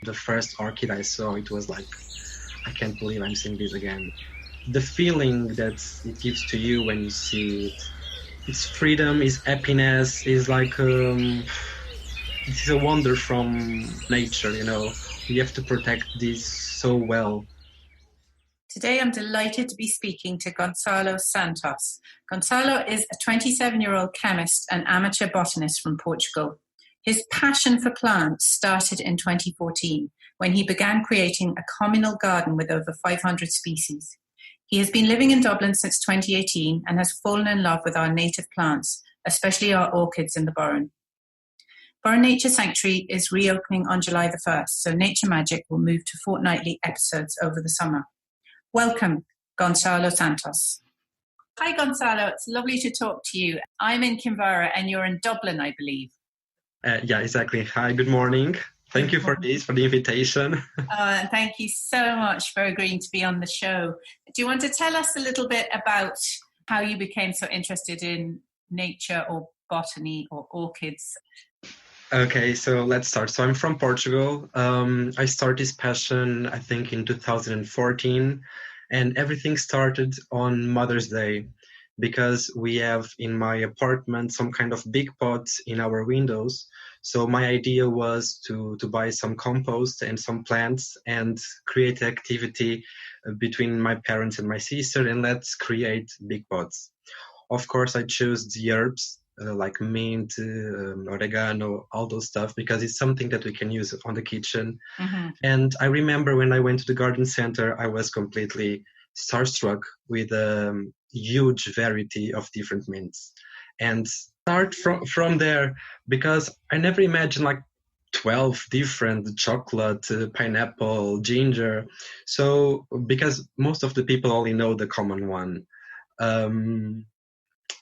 The first orchid I saw, it was like, I can't believe I'm seeing this again. The feeling that it gives to you when you see it, it's freedom, it's happiness, it's like, it's a wonder from nature, you know. We have to protect this so well. Today I'm delighted to be speaking to Gonçalo Santos. Gonçalo is a 27-year-old chemist and amateur botanist from Portugal. His passion for plants started in 2014 when he began creating a communal garden with over 500 species. He has been living in Dublin since 2018 and has fallen in love with our native plants, especially our orchids in the Burren. Burren Nature Sanctuary is reopening on July the 1st, so Nature Magic will move to fortnightly episodes over the summer. Welcome, Gonçalo Santos. Hi, Gonçalo. It's lovely to talk to you. I'm in Kinvara and you're in Dublin, I believe. Yeah, exactly. Hi, good morning. Thank you for the invitation. Thank you so much for agreeing to be on the show. Do you want to tell us a little bit about how you became so interested in nature or botany or orchids? Okay, so let's start. So I'm from Portugal. I started this passion, I think, in 2014, and everything started on Mother's Day because we have in my apartment some kind of big pots in our windows. So my idea was to buy some compost and some plants and create activity between my parents and my sister, and let's create big pots. Of course, I chose the herbs like mint, oregano, all those stuff, because it's something that we can use on the kitchen. Mm-hmm. And I remember when I went to the garden center, I was completely starstruck with a huge variety of different mints. And start from there, because I never imagined like 12 different chocolate, pineapple, ginger. So because most of the people only know the common one.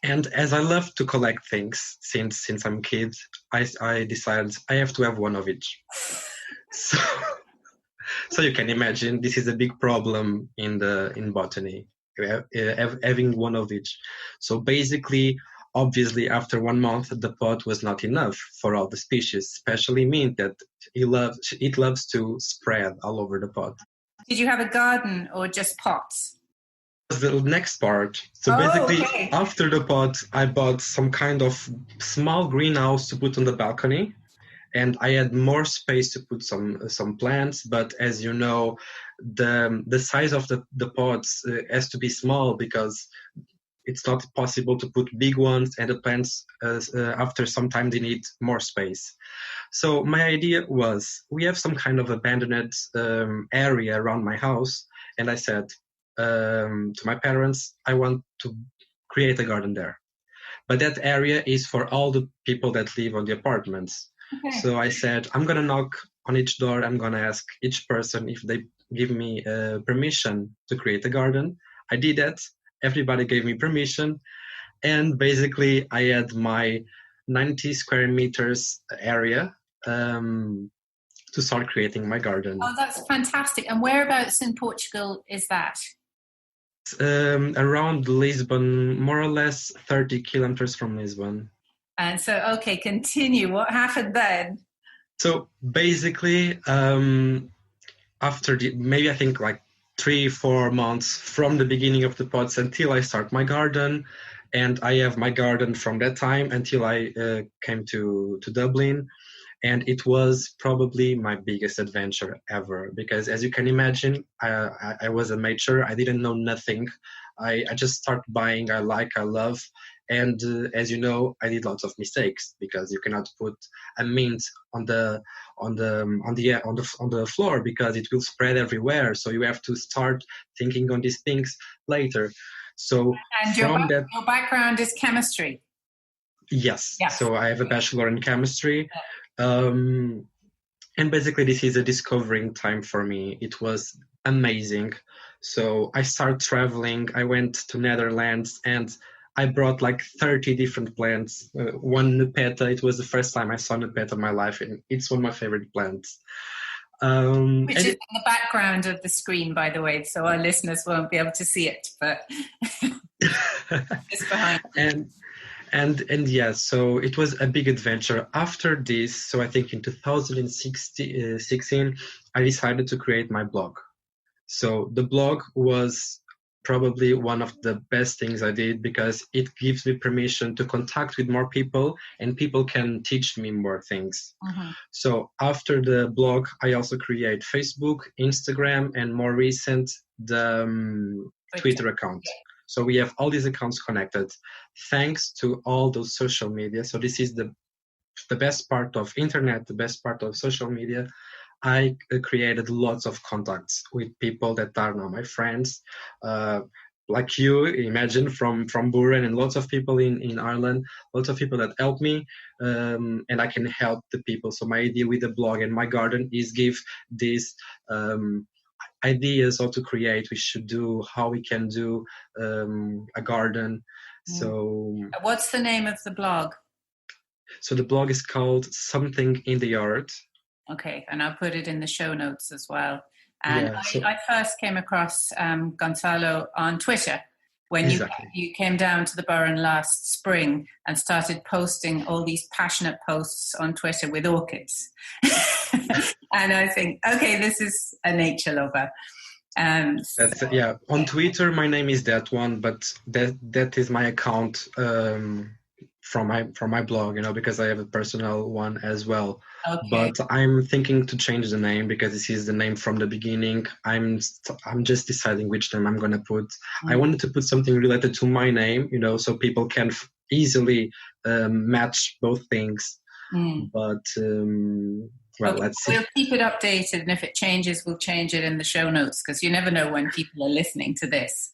And as I love to collect things since I'm a kid, I decided I have to have one of each. So you can imagine this is a big problem in botany, having one of each. So basically, obviously, after 1 month, the pot was not enough for all the species, especially mint that it loves to spread all over the pot. Did you have a garden or just pots? The next part. So basically, after the pot, I bought some kind of small greenhouse to put on the balcony, and I had more space to put some plants. But as you know, the size of the pots has to be small because it's not possible to put big ones, and the plants after some time they need more space. So my idea was, we have some kind of abandoned area around my house, and I said to my parents, I want to create a garden there. But that area is for all the people that live on the apartments. Okay. So I said, I'm going to knock on each door. I'm going to ask each person if they give me permission to create a garden. I did that. Everybody gave me permission. And basically, I had my 90 square meters area to start creating my garden. Oh, that's fantastic. And whereabouts in Portugal is that? Around Lisbon, more or less 30 kilometers from Lisbon. And so, okay, continue. What happened then? So basically, after maybe I think like 3-4 months from the beginning of the pots until I start my garden, and I have my garden from that time until I came to Dublin. And it was probably my biggest adventure ever, because as you can imagine, I was a amateur. I didn't know nothing. I just started buying. I love. And as you know, I did lots of mistakes because you cannot put a mint on the floor because it will spread everywhere. So you have to start thinking on these things later. So and your background is chemistry. Yes. So I have a bachelor in chemistry. And basically this is a discovering time for me. It was amazing. So I started traveling. I went to Netherlands and I brought like 30 different plants. One Nepeta. It was the first time I saw Nepeta in my life, and it's one of my favorite plants. Which is in the background of the screen, by the way, so our listeners won't be able to see it, but it's behind. And yeah, so it was a big adventure. After this, so I think in 2016, I decided to create my blog. So the blog was probably one of the best things I did because it gives me permission to contact with more people and people can teach me more things. Mm-hmm. So after the blog, I also create Facebook, Instagram, and more recent, the Twitter account. So we have all these accounts connected thanks to all those social media. So this is the best part of internet, the best part of social media. I created lots of contacts with people that are now my friends, like you, imagine, from Burren, and lots of people in Ireland, lots of people that help me, and I can help the people. So my idea with the blog and my garden is give these ideas how to create, we should do, how we can do a garden. So what's the name of the blog? So the blog is called Something in the Yard. Okay, and I'll put it in the show notes as well. And I first came across Goncalo on Twitter when you came down to the Burren last spring and started posting all these passionate posts on Twitter with orchids. And I think, okay, this is a nature lover. On Twitter, my name is that one, but that is my account from my blog, because I have a personal one as well. Okay. But I'm thinking to change the name because this is the name from the beginning. I'm just deciding which name I'm gonna put. I wanted to put something related to my name, so people can easily match both things. But let's see. We'll keep it updated, and if it changes, we'll change it in the show notes because you never know when people are listening to this.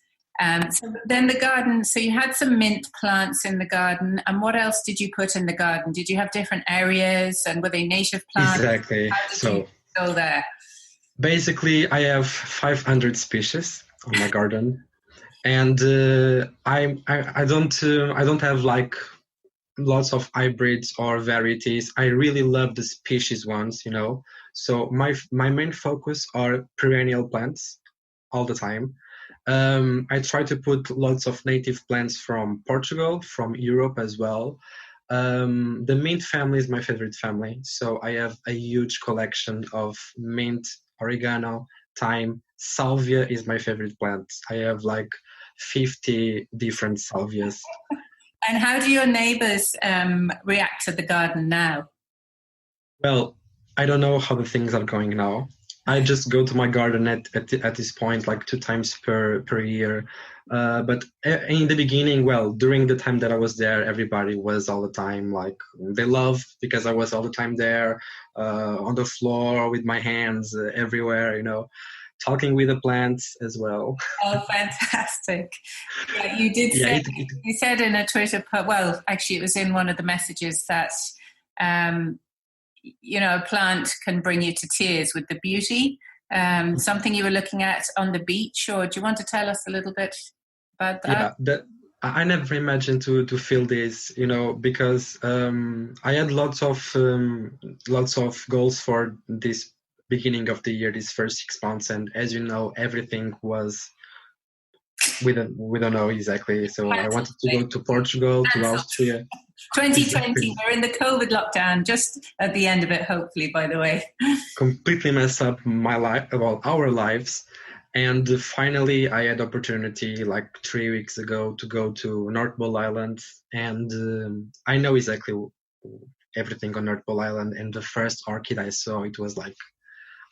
So then the garden, so you had some mint plants in the garden, and what else did you put in the garden? Did you have different areas, and were they native plants? Exactly. How did you go there? Basically, I have 500 species on my garden, and I don't have like lots of hybrids or varieties. I really love the species ones, So my main focus are perennial plants all the time. I try to put lots of native plants from Portugal, from Europe as well. The mint family is my favorite family. So I have a huge collection of mint, oregano, thyme. Salvia is my favorite plant. I have like 50 different salvias. And how do your neighbours react to the garden now? Well, I don't know how the things are going now. I just go to my garden at this point like 2 times per year. But in the beginning, during the time that I was there, everybody was all the time like they loved because I was all the time there on the floor with my hands everywhere, talking with the plants as well. Oh, fantastic. Yeah, you did say, you said in a Twitter post, well, actually it was in one of the messages that a plant can bring you to tears with the beauty. Something you were looking at on the beach, or do you want to tell us a little bit about that? Yeah, I never imagined to feel this, because I had lots of goals for this beginning of the year, these first 6 months, and as you know, everything was we don't know exactly. So I wanted to go to Portugal, to Austria. 2020, exactly. We're in the COVID lockdown, just at the end of it, hopefully, by the way. Completely messed up my life, our lives. And finally, I had opportunity like 3 weeks ago to go to North Pole Island. And I know exactly everything on North Pole Island. And the first orchid I saw, it was like,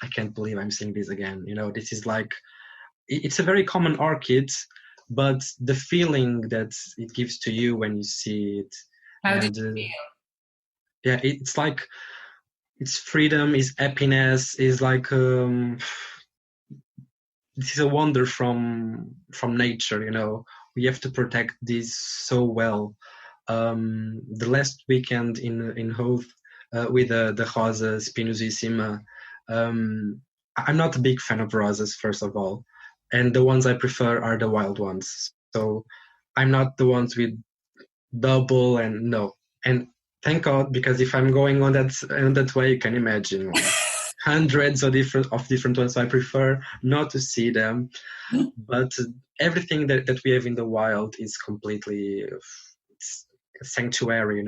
I can't believe I'm seeing this again. This is like, it's a very common orchid, but the feeling that it gives to you when you see it. How did you feel? Yeah, it's like, it's freedom, it's happiness, it's like, this is a wonder from nature, We have to protect this so well. The last weekend in Hoth with the Rosa Spinosissima, I'm not a big fan of roses, first of all. And the ones I prefer are the wild ones. So I'm not the ones with double and no. And thank God, because if I'm going on that way, you can imagine hundreds of different ones. So I prefer not to see them. But everything that we have in the wild is completely, a sanctuary.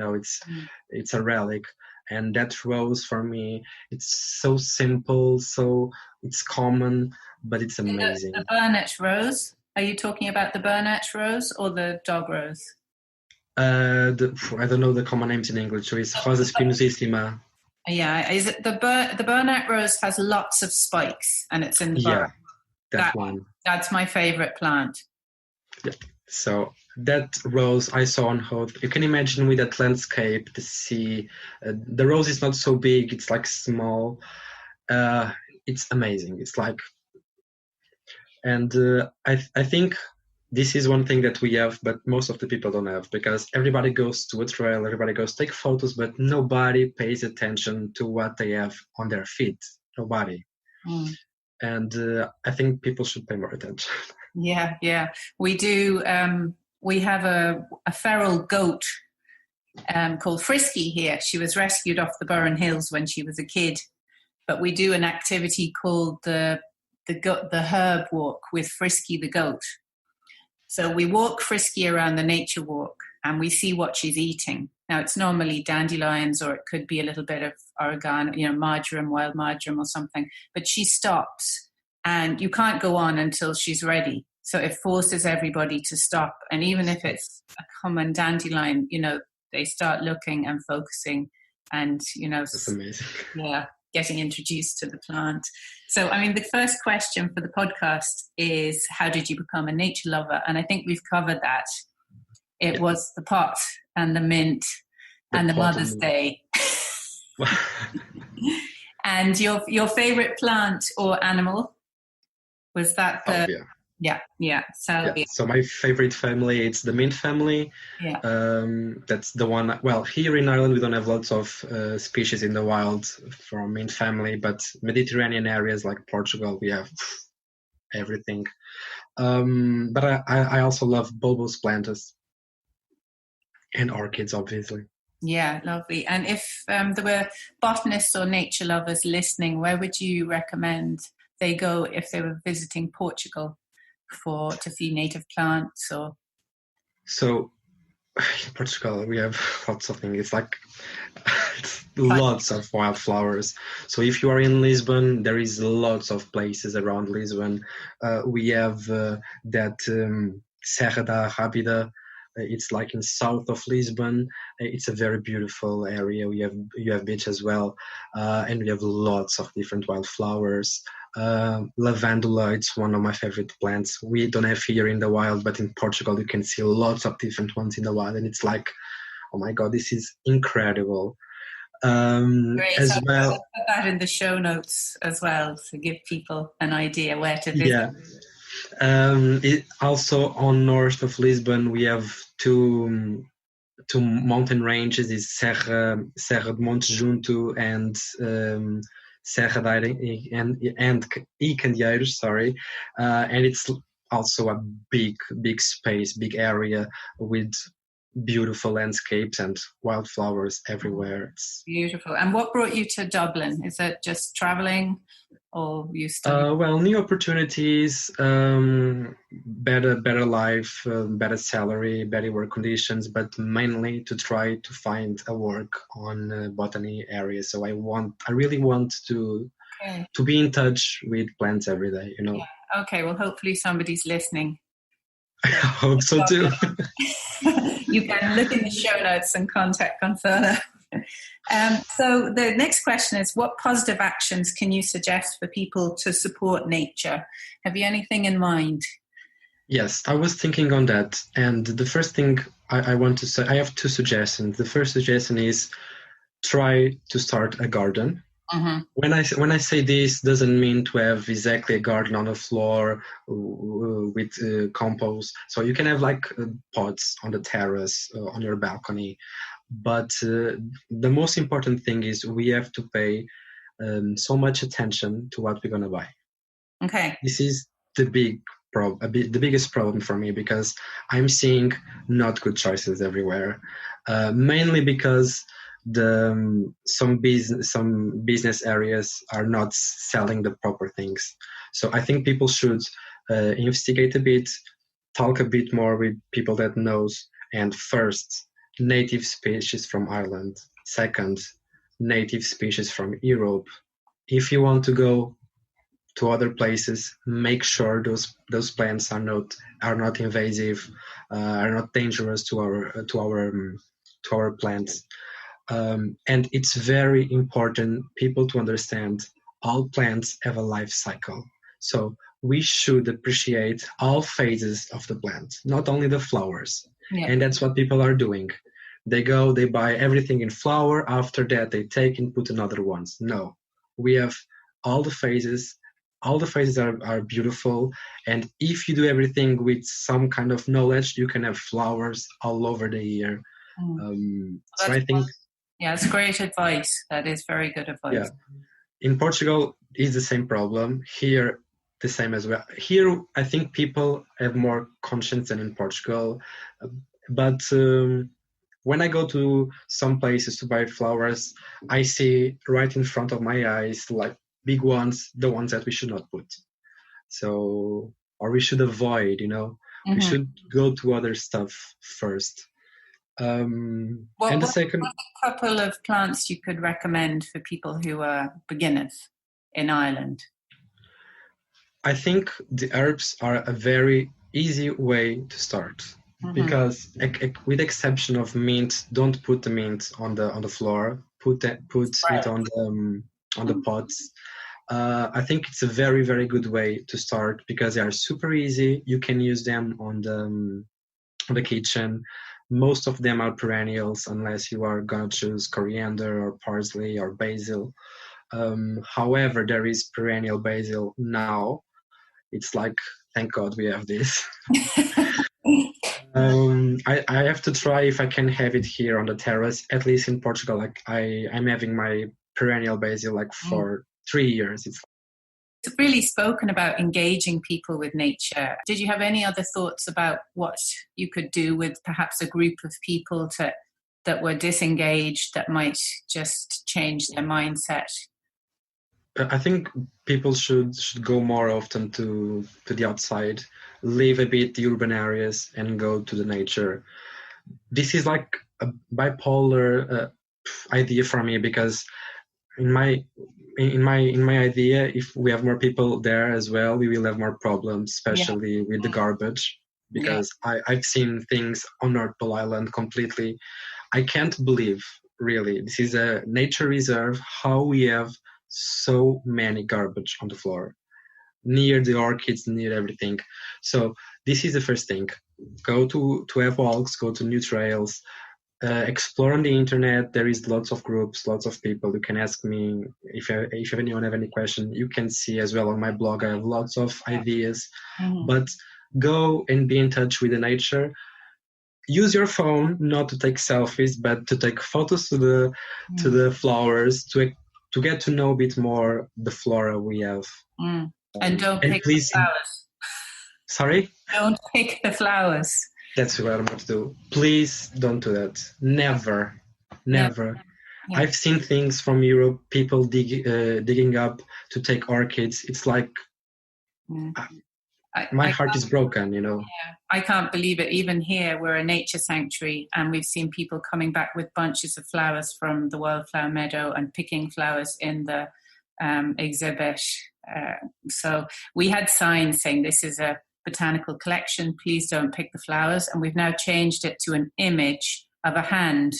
It's a relic. And that rose for me, it's so simple, so it's common, but it's amazing. The Burnet rose. Are you talking about the Burnet rose or the dog rose? I don't know the common names in English. So it's Rosa spinosissima. Yeah, is it the Burnet rose has lots of spikes, and it's in the Burren. That one. That's my favorite plant. Yeah. So that rose I saw on hold. You can imagine with that landscape, the sea. The rose is not so big. It's like small. It's amazing. It's like, and I think this is one thing that we have, but most of the people don't have, because everybody goes to a trail, everybody goes take photos, but nobody pays attention to what they have on their feet. Nobody. And I think people should pay more attention. Yeah. We do. We have a feral goat called Frisky here. She was rescued off the Burren Hills when she was a kid. But we do an activity called the herb walk with Frisky the goat. So we walk Frisky around the nature walk and we see what she's eating. Now it's normally dandelions, or it could be a little bit of oregano, marjoram, wild marjoram or something. But she stops and you can't go on until she's ready. So it forces everybody to stop. And even if it's a common dandelion, they start looking and focusing and, That's amazing. Yeah. Getting introduced to the plant. So, the first question for the podcast is, how did you become a nature lover? And I think we've covered that. It was the pot and the mint and the Mother's Day. And your favorite plant or animal, was that the... Yeah. So my favorite family, it's the mint family. Yeah. That's the one. Well, here in Ireland, we don't have lots of species in the wild from mint family, but Mediterranean areas like Portugal, we have everything. But I also love bulbous plantas and orchids, obviously. Yeah, lovely. And if there were botanists or nature lovers listening, where would you recommend they go if they were visiting Portugal? To see native plants? Or so in Portugal we have lots of things. It's like lots of wildflowers. So if you are in Lisbon, there is lots of places around Lisbon. We have that Serra da Rábida. It's like in south of Lisbon. It's a very beautiful area. You have beach as well, and we have lots of different wildflowers. Lavandula, it's one of my favorite plants. We don't have here in the wild, but in Portugal you can see lots of different ones in the wild, and it's like, oh my god, this is incredible. Great. As well, I'll put that in the show notes as well to give people an idea where to visit. Also on north of Lisbon we have two mountain ranges, is Serra de Monte Junto and Serra da and Candeeiros, sorry, and it's also a big space, big area with beautiful landscapes and wildflowers everywhere. It's beautiful. And what brought you to Dublin? Is it just traveling, or you studied? Well, new opportunities, better life, better salary, better work conditions, but mainly to try to find a work on botany area. So I really want to be in touch with plants every day. Yeah. Okay. Well, hopefully somebody's listening. I hope so too. You can look in the show notes and contact Goncalo. So the next question is, what positive actions can you suggest for people to support nature? Have you anything in mind? Yes, I was thinking on that. And the first thing I want to say, I have two suggestions. The first suggestion is try to start a garden. Mm-hmm. When I say this, doesn't mean to have exactly a garden on the floor with compost. So you can have like pots on the terrace, on your balcony. But the most important thing is we have to pay so much attention to what we're going to buy. Okay. This is the biggest problem for me, because I'm seeing not good choices everywhere, mainly because some business areas are not selling the proper things. So I think people should investigate a bit, talk a bit more with people that knows, and first native species from Ireland. Second, native species from Europe. If you want to go to other places, make sure those plants are not invasive, are not dangerous to our plants. And it's very important people to understand all plants have a life cycle. So we should appreciate all phases of the plant, not only the flowers. Yeah. And that's what people are doing. They buy everything in flower. After that, they take and put another ones. No, we have all the phases. All the phases are beautiful. And if you do everything with some kind of knowledge, you can have flowers all over the year. So I think... Yeah, it's great advice. That is very good advice. Yeah. In Portugal, it's the same problem. Here, the same as well. Here, I think people have more conscience than in Portugal. But when I go to some places to buy flowers, I see right in front of my eyes, like big ones, the ones that we should not put. So, or we should avoid, Mm-hmm. We should go to other stuff first. And the second... What a couple of plants you could recommend for people who are beginners in Ireland? I think the herbs are a very easy way to start. Mm-hmm. Because with the exception of mint, don't put the mint on the floor. Put it on the pots. I think it's a very, very good way to start because they are super easy. You can use them on the kitchen. Most of them are perennials unless you are going to choose coriander or parsley or basil. However, there is perennial basil now. It's like, thank God we have this. I have to try if I can have it here on the terrace. At least in Portugal, like I'm having my perennial basil like for 3 years. It's really spoken about engaging people with nature. Did you have any other thoughts about what you could do with perhaps a group of people that were disengaged that might just change their mindset? I think people should go more often to the outside, leave a bit the urban areas and go to the nature. This is like a bipolar idea for me because in my idea, if we have more people there as well, we will have more problems, especially with the garbage. Because I've seen things on North Pole Island completely. I can't believe, really, this is a nature reserve, how we have so many garbage on the floor, near the orchids, near everything. So this is the first thing. Go to have walks, go to new trails. Explore on the internet. There is lots of groups, lots of people. You can ask me if anyone have any question. You can see as well on my blog. I have lots of ideas. Mm-hmm. But go and be in touch with the nature. Use your phone not to take selfies, but to take photos to the flowers to get to know a bit more the flora we have. And don't pick the flowers. Sorry? Don't pick the flowers. That's what I'm going to do. Please don't do that. Never. Yeah. I've seen things from Europe, people digging up to take orchids. It's like my heart is broken, Yeah, I can't believe it. Even here, we're a nature sanctuary, and we've seen people coming back with bunches of flowers from the wildflower meadow and picking flowers in the exhibit. So we had signs saying this is a botanical collection, please don't pick the flowers, and we've now changed it to an image of a hand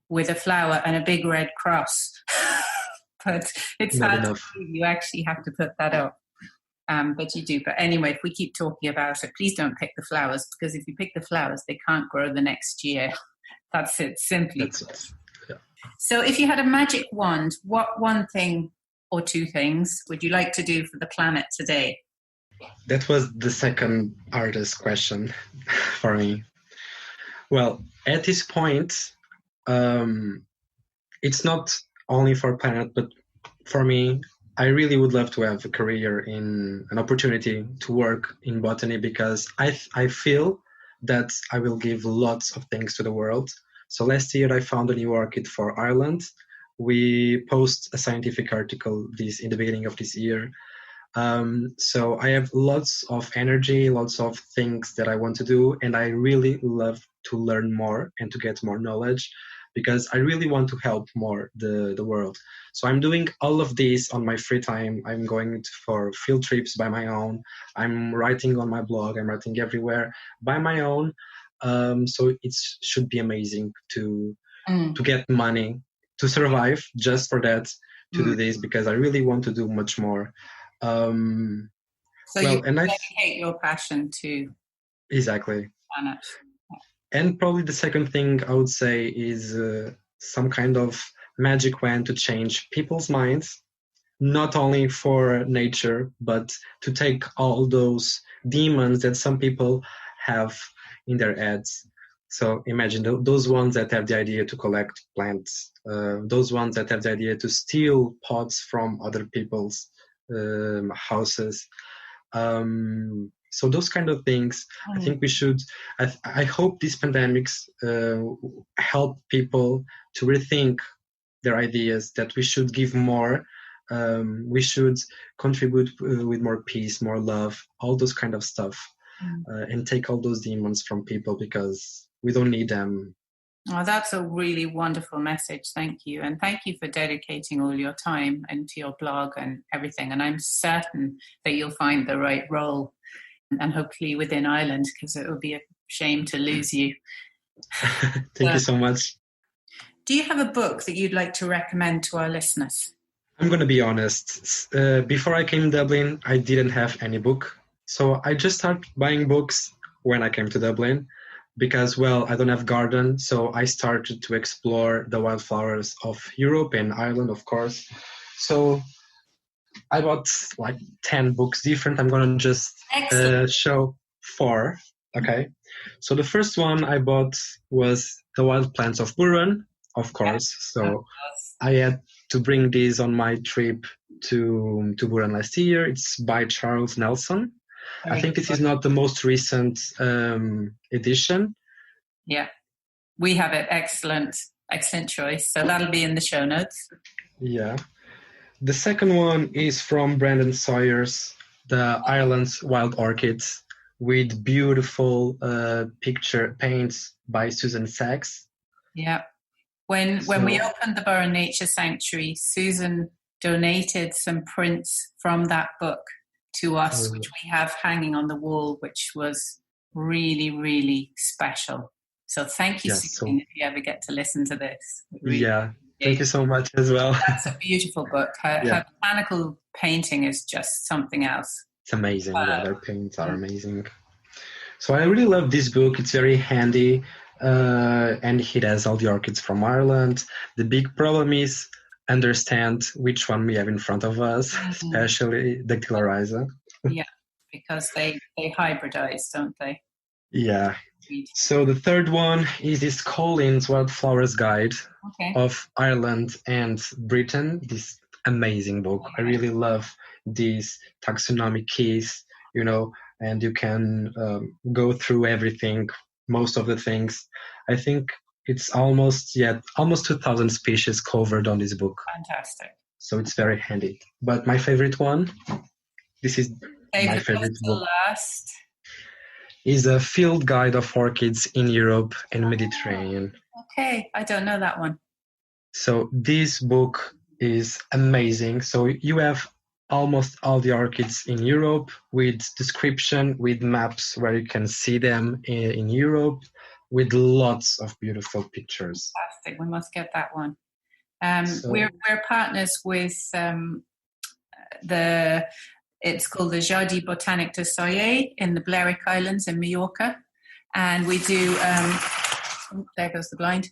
with a flower and a big red cross. But it's hard to believe you actually have to put that up, but you do. But anyway, if we keep talking about it, please don't pick the flowers, because if you pick the flowers, they can't grow the next year. That's it, simply. That's it. Yeah. So if you had a magic wand, what one thing or two things would you like to do for the planet today? That was the second hardest question for me. Well, at this point, it's not only for planet, but for me, I really would love to have a career in an opportunity to work in botany, because I feel that I will give lots of things to the world. So last year I found a new orchid for Ireland. We post a scientific article in the beginning of this year. So I have lots of energy, lots of things that I want to do, and I really love to learn more and to get more knowledge, because I really want to help more the world. So I'm doing all of this on my free time. I'm going for field trips by my own. I'm writing on my blog. I'm writing everywhere by my own. So it should be amazing to get money to survive, just for that, to do this, because I really want to do much more. So you dedicate your passion to exactly planet. And probably the second thing I would say is some kind of magic wand to change people's minds, not only for nature, but to take all those demons that some people have in their heads. So imagine those ones that have the idea to collect plants, those ones that have the idea to steal pots from other people's houses. So those kind of things, I think we should, I hope these pandemics help people to rethink their ideas, that we should give more, we should contribute with more peace, more love, all those kind of stuff, and take all those demons from people, because we don't need them. Oh, that's a really wonderful message. Thank you. And thank you for dedicating all your time into your blog and everything. And I'm certain that you'll find the right role, and hopefully within Ireland, because it would be a shame to lose you. Thank you so much. Do you have a book that you'd like to recommend to our listeners? I'm going to be honest. Before I came to Dublin, I didn't have any book. So I just started buying books when I came to Dublin, because, well, I don't have garden. So I started to explore the wildflowers of Europe and Ireland, of course. So I bought like 10 books different. I'm going to just show 4. Okay. So the first one I bought was The Wild Plants of Burren, of course. So I had to bring this on my trip to Burren last year. It's by Charles Nelson. I think this is not the most recent edition. Yeah. We have it. Excellent choice. So that'll be in the show notes. Yeah. The second one is from Brandon Sawyer's The Ireland's Wild Orchids, with beautiful picture paints by Susan Sachs. Yeah. When we opened the Burren Nature Sanctuary, Susan donated some prints from that book to us, which we have hanging on the wall, which was really, really special. So thank you, Susan, if you ever get to listen to this. Thank you so much as well. That's a beautiful book. Her botanical painting is just something else. It's amazing. Their paints are amazing. So I really love this book. It's very handy, and it has all the orchids from Ireland. The big problem is understand which one we have in front of us, especially the Dactylorhiza. Yeah, because they hybridize, don't they? Yeah. So the third one is this Collins Wildflowers Guide of Ireland and Britain. This amazing book. I really love these taxonomic keys, and you can go through everything, most of the things. I think it's almost 2,000 species covered on this book. Fantastic. So it's very handy. But my favorite one, this is my favorite book. Last. Is a field guide of orchids in Europe and Mediterranean. Okay, I don't know that one. So this book is amazing. So you have almost all the orchids in Europe, with description, with maps where you can see them in Europe, with lots of beautiful pictures. Fantastic. We must get that one. We're partners with it's called the Jardin Botanique de Soyer in the Balearic Islands in Mallorca. And we do, there goes the blind.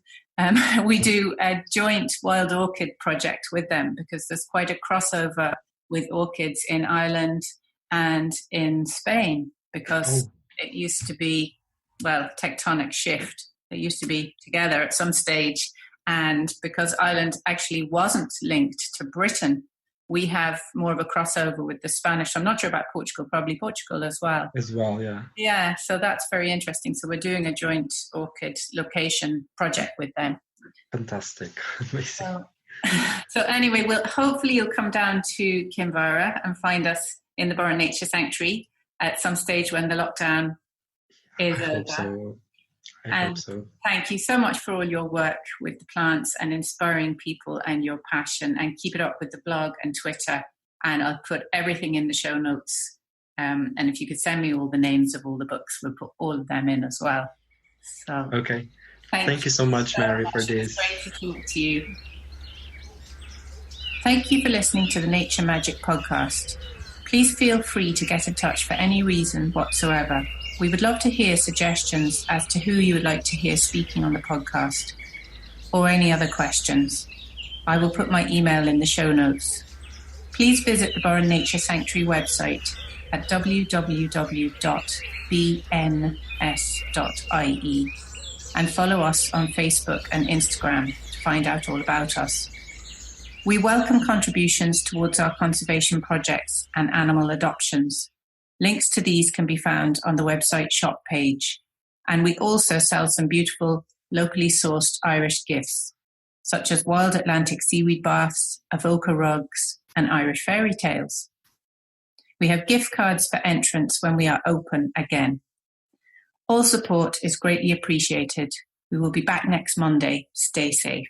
We do a joint wild orchid project with them, because there's quite a crossover with orchids in Ireland and in Spain, because it used to be, tectonic shift. They used to be together at some stage. And because Ireland actually wasn't linked to Britain, we have more of a crossover with the Spanish. I'm not sure about Portugal, probably Portugal as well. Yeah. Yeah, so that's very interesting. So we're doing a joint orchid location project with them. Fantastic. Amazing. So anyway, hopefully you'll come down to Kinvara and find us in the Burren Nature Sanctuary at some stage when the lockdown is over. So. I hope so. Thank you so much for all your work with the plants and inspiring people and your passion, and keep it up with the blog and Twitter. And I'll put everything in the show notes. And if you could send me all the names of all the books, we'll put all of them in as well. So okay. Thank you so much, Mary, for this. It's great to talk to you. Thank you for listening to the Nature Magic podcast. Please feel free to get in touch for any reason whatsoever. We would love to hear suggestions as to who you would like to hear speaking on the podcast, or any other questions. I will put my email in the show notes. Please visit the Burren Nature Sanctuary website at www.bns.ie and follow us on Facebook and Instagram to find out all about us. We welcome contributions towards our conservation projects and animal adoptions. Links to these can be found on the website shop page. And we also sell some beautiful, locally sourced Irish gifts, such as wild Atlantic seaweed baths, avoca rugs, and Irish fairy tales. We have gift cards for entrance when we are open again. All support is greatly appreciated. We will be back next Monday. Stay safe.